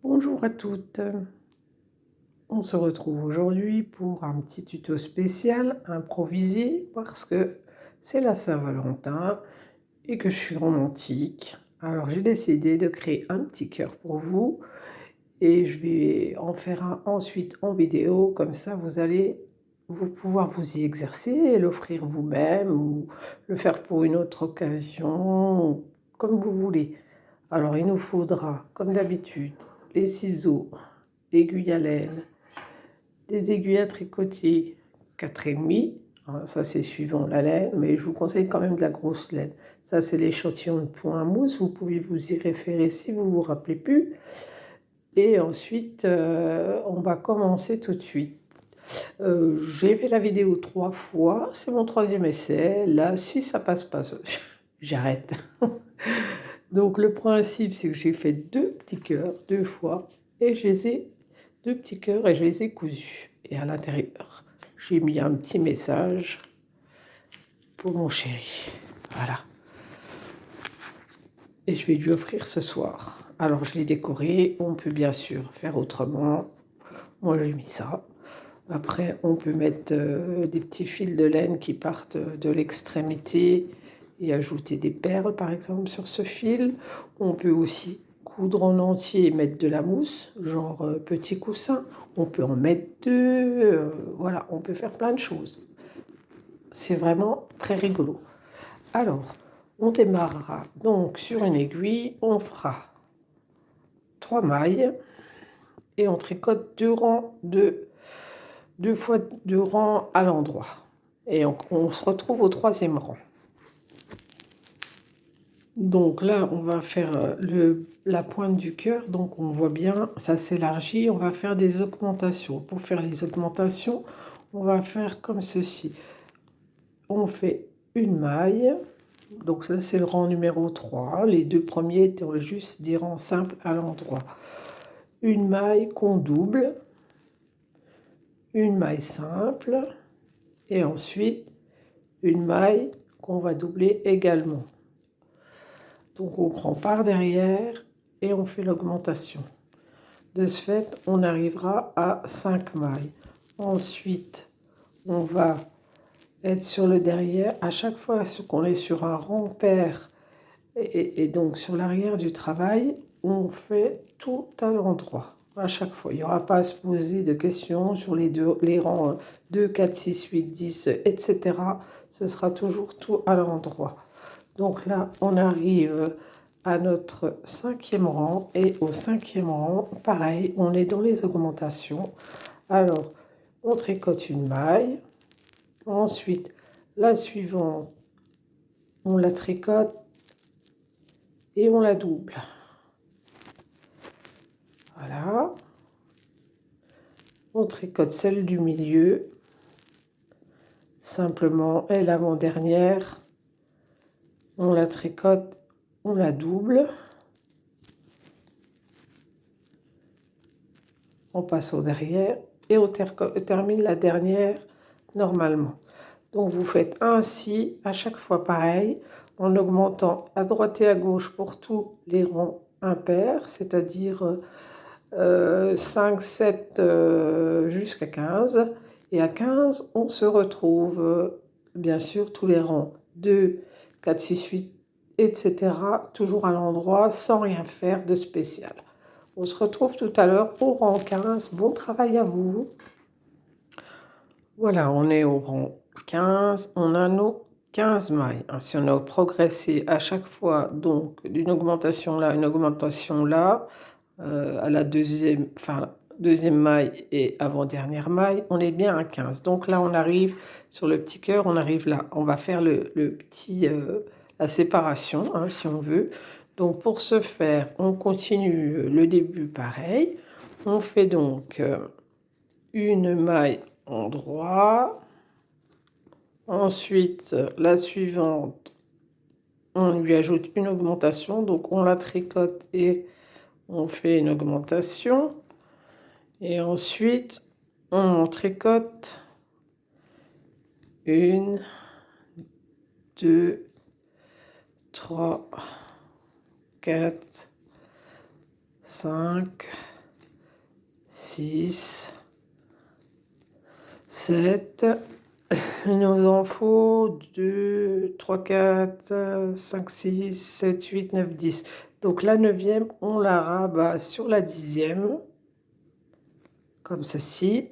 Bonjour à toutes, on se retrouve aujourd'hui pour un petit tuto spécial improvisé parce que c'est la Saint-Valentin et que je suis romantique. Alors j'ai décidé de créer un petit cœur pour vous et je vais en faire un ensuite en vidéo, comme ça vous allez pouvoir vous y exercer et l'offrir vous-même ou le faire pour une autre occasion, comme vous voulez. Alors il nous faudra, comme d'habitude, les ciseaux, l'aiguille à laine, des aiguilles à tricoter 4,5, hein, ça c'est suivant la laine, mais je vous conseille quand même de la grosse laine. Ça c'est l'échantillon de point à mousse, vous pouvez vous y référer si vous ne vous rappelez plus. Et ensuite, on va commencer tout de suite. J'ai fait la vidéo 3 fois, c'est mon 3e essai. Là, si ça passe pas, j'arrête. Donc le principe, c'est que j'ai fait 2 petits cœurs 2 fois et je les ai 2 petits cœurs et je les ai cousus. Et à l'intérieur, j'ai mis un petit message pour mon chéri. Voilà. Et je vais lui offrir ce soir. Alors je l'ai décoré, on peut bien sûr faire autrement. Moi j'ai mis ça. Après on peut mettre des petits fils de laine qui partent de l'extrémité et ajouter des perles par exemple sur ce fil. On peut aussi coudre en entier et mettre de la mousse, genre petit coussin. On peut en mettre 2, voilà, on peut faire plein de choses. C'est vraiment très rigolo. Alors, on démarrera donc sur une aiguille, on fera 3 mailles et on tricote 2 rangs deux fois 2 rangs à l'endroit. Et on se retrouve au 3e rang. Donc là, on va faire la pointe du cœur, donc on voit bien, ça s'élargit, on va faire des augmentations. Pour faire les augmentations, on va faire comme ceci. On fait une maille, donc ça c'est le rang numéro 3, les 2 premiers étaient juste des rangs simples à l'endroit. Une maille qu'on double, une maille simple, et ensuite une maille qu'on va doubler également. Donc on prend par derrière et on fait l'augmentation. De ce fait, on arrivera à 5 mailles. Ensuite, on va être sur le derrière. À chaque fois qu'on est sur un rang pair et donc sur l'arrière du travail, on fait tout à l'endroit. À chaque fois, il n'y aura pas à se poser de questions sur les rangs 2, 4, 6, 8, 10, etc. Ce sera toujours tout à l'endroit. Donc là, on arrive à notre 5e rang et au 5e rang, pareil, on est dans les augmentations. Alors, on tricote une maille. Ensuite, la suivante, on la tricote et on la double. Voilà. On tricote celle du milieu. Simplement, et l'avant-dernière, on la tricote, on la double. On passe au derrière et on termine la dernière normalement. Donc vous faites ainsi à chaque fois pareil, en augmentant à droite et à gauche pour tous les rangs impairs, c'est-à-dire 5, 7 jusqu'à 15. Et à 15, on se retrouve, bien sûr, tous les rangs 2, 4, 6, 8, etc. Toujours à l'endroit, sans rien faire de spécial. On se retrouve tout à l'heure au rang 15. Bon travail à vous. Voilà, on est au rang 15. On a nos 15 mailles. Si on a progressé à chaque fois, donc d'une augmentation là, une augmentation là, à la deuxième maille et avant-dernière maille, on est bien à 15. Donc là, on arrive sur le petit cœur, on arrive là. On va faire la séparation, hein, si on veut. Donc pour ce faire, on continue le début pareil. On fait donc une maille en droit. Ensuite, la suivante, on lui ajoute une augmentation. Donc on la tricote et on fait une augmentation. Et ensuite, on tricote 1, 2, 3, 4, 5, 6, 7. Il nous en faut 2, 3, 4, 5, 6, 7, 8, 9, 10. Donc la 9e, on la rabat sur la 10e, comme ceci.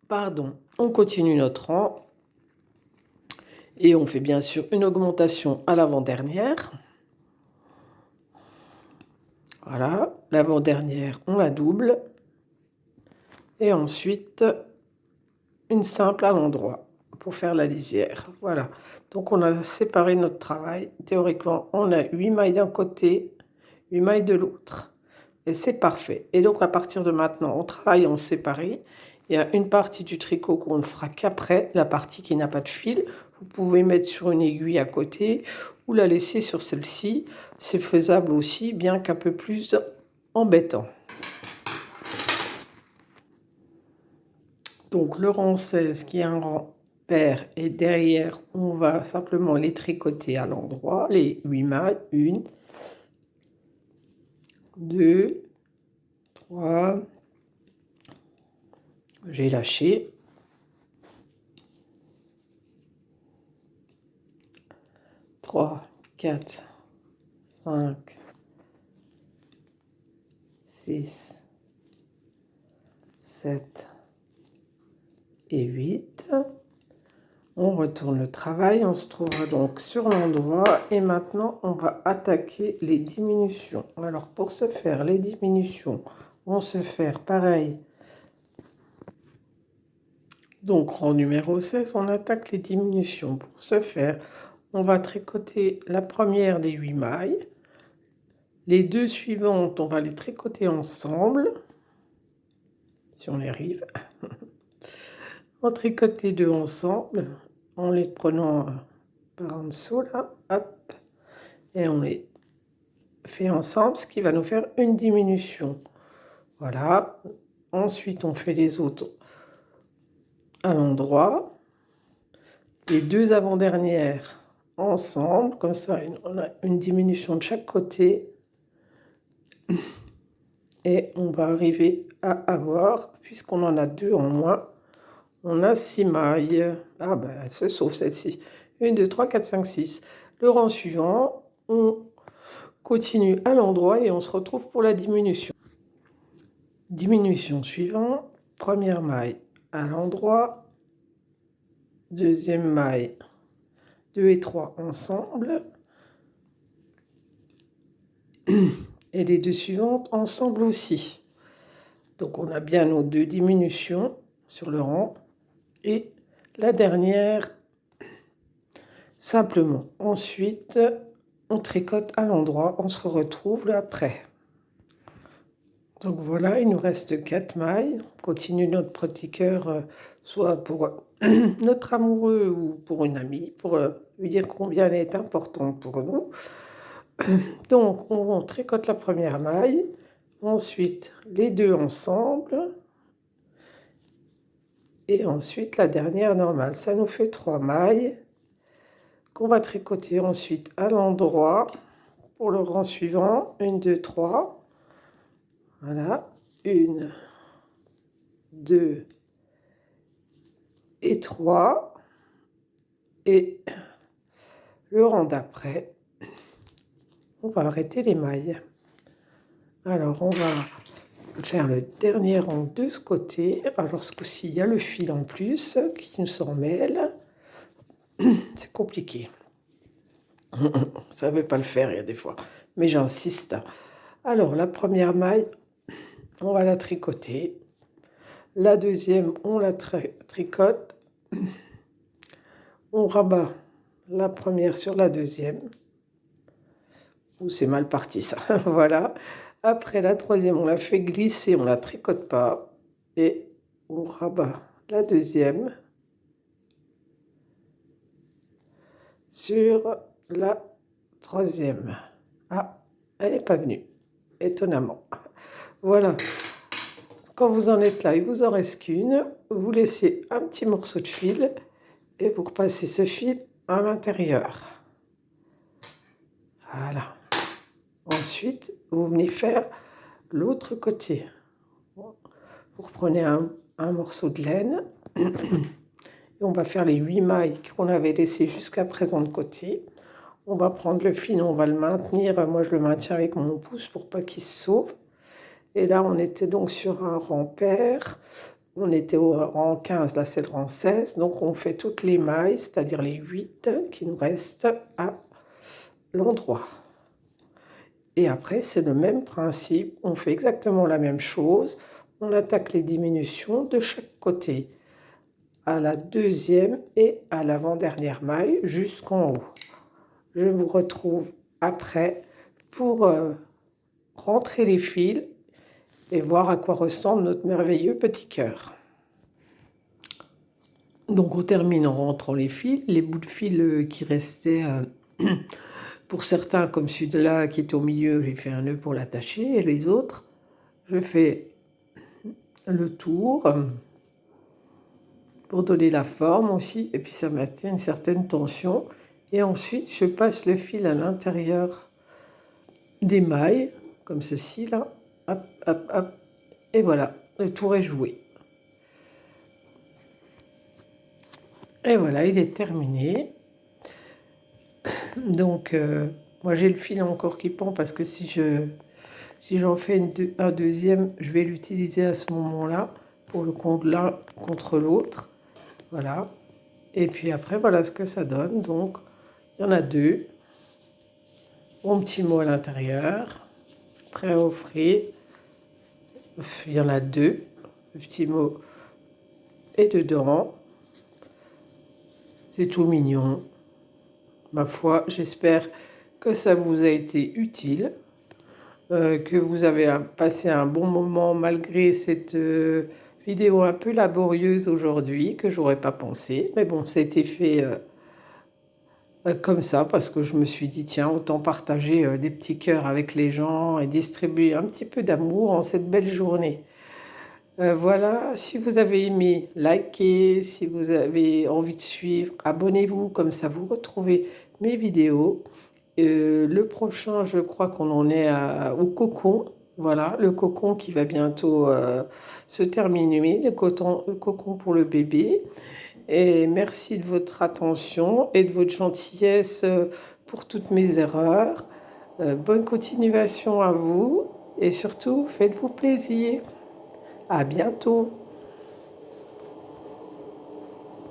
Pardon, on continue notre rang. Et on fait bien sûr une augmentation à l'avant-dernière. Voilà, l'avant-dernière, on la double. Et ensuite, une simple à l'endroit pour faire la lisière. Voilà, donc on a séparé notre travail. Théoriquement, on a 8 mailles d'un côté, 8 mailles de l'autre. Et c'est parfait. Et donc, à partir de maintenant, on travaille en séparé. Il y a une partie du tricot qu'on ne fera qu'après, la partie qui n'a pas de fil. Vous pouvez mettre sur une aiguille à côté ou la laisser sur celle-ci. C'est faisable aussi, bien qu'un peu plus embêtant. Donc, le rang 16, qui est un rang pair, et derrière, on va simplement les tricoter à l'endroit, les 8 mailles. 1, 2, 3, j'ai lâché. 3, 4, 5, 6, 7 et 8. On retourne le travail, on se trouvera donc sur l'endroit et maintenant on va attaquer les diminutions. Alors pour ce faire, les diminutions vont se faire pareil. Donc rang numéro 16, on attaque les diminutions. Pour ce faire, on va tricoter la première des 8 mailles. Les deux suivantes, on va les tricoter ensemble, si on y arrive. On tricote les deux ensemble, en les prenant par en dessous, là, hop, et on les fait ensemble, ce qui va nous faire une diminution. Voilà, ensuite on fait les autres à l'endroit, les deux avant-dernières ensemble, comme ça on a une diminution de chaque côté, et on va arriver à avoir, puisqu'on en a deux en moins, on a 6 mailles. Ah ben, elle se sauve celle-ci. 1, 2, 3, 4, 5, 6. Le rang suivant, on continue à l'endroit et on se retrouve pour la diminution. Diminution suivante, première maille à l'endroit, deuxième maille, 2 et 3 ensemble, et les deux suivantes ensemble aussi. Donc on a bien nos deux diminutions sur le rang, et la dernière simplement. Ensuite, on tricote à l'endroit, on se retrouve là après. Donc voilà, il nous reste 4 mailles. On continue notre petit cœur, soit pour notre amoureux ou pour une amie, pour lui dire combien elle est importante pour nous. Donc on tricote la première maille, ensuite les deux ensemble, et ensuite la dernière normale. Ça nous fait 3 mailles qu'on va tricoter ensuite à l'endroit pour le rang suivant. 1, 2, 3. Voilà, 1, 2 et 3. Et le rang d'après, on va arrêter les mailles. Alors, on va faire le dernier rang de ce côté. Alors, ce coup-ci, il y a le fil en plus qui nous s'en mêle. C'est compliqué. Ça ne veut pas le faire, il y a des fois. Mais j'insiste. Alors, la première maille, on va la tricoter. La deuxième, on la tricote. On rabat la première sur la deuxième. Ouh, c'est mal parti ça. Voilà. Après la troisième, on la fait glisser, on la tricote pas. Et on rabat la deuxième sur la troisième. Ah, elle n'est pas venue, étonnamment. Voilà. Quand vous en êtes là, il vous en reste qu'une. Vous laissez un petit morceau de fil et vous repassez ce fil à l'intérieur. Voilà. Ensuite, vous venez faire l'autre côté. Vous reprenez un morceau de laine et on va faire les 8 mailles qu'on avait laissées jusqu'à présent de côté. On va prendre le fil, on va le maintenir. Moi, je le maintiens avec mon pouce pour pas qu'il se sauve. Et là, on était donc sur un rang pair. On était au rang 15, là c'est le rang 16. Donc, on fait toutes les mailles, c'est-à-dire les 8 qui nous restent à l'endroit. Et après, c'est le même principe. On fait exactement la même chose. On attaque les diminutions de chaque côté, à la deuxième et à l'avant-dernière maille jusqu'en haut. Je vous retrouve après pour rentrer les fils et voir à quoi ressemble notre merveilleux petit cœur. Donc on termine en rentrant les fils, les bouts de fil qui restaient, pour certains comme celui-là qui est au milieu, j'ai fait un nœud pour l'attacher, et les autres, je fais le tour pour donner la forme aussi, et puis ça maintient une certaine tension. Et ensuite, je passe le fil à l'intérieur des mailles, comme ceci là, hop, hop, hop, et voilà, le tour est joué. Et voilà, il est terminé. Donc, moi j'ai le fil encore qui pend parce que si j'en fais un deuxième, je vais l'utiliser à ce moment-là pour le compte l'un contre l'autre. Voilà. Et puis après, voilà ce que ça donne. Donc, il y en a deux. Mon petit mot à l'intérieur, prêt à offrir. Il y en a deux. Le petit mot est dedans. C'est tout mignon. Ma foi, j'espère que ça vous a été utile, que vous avez passé un bon moment malgré cette vidéo un peu laborieuse aujourd'hui, que j'aurais pas pensé. Mais bon, ça a été fait comme ça, parce que je me suis dit, tiens, autant partager des petits cœurs avec les gens et distribuer un petit peu d'amour en cette belle journée. Voilà, si vous avez aimé, likez, si vous avez envie de suivre, abonnez-vous, comme ça vous retrouvez mes vidéos. Le prochain, je crois qu'on en est au cocon. Voilà, le cocon qui va bientôt se terminer, le cocon pour le bébé. Et merci de votre attention et de votre gentillesse pour toutes mes erreurs. Bonne continuation à vous et surtout, faites-vous plaisir. À bientôt.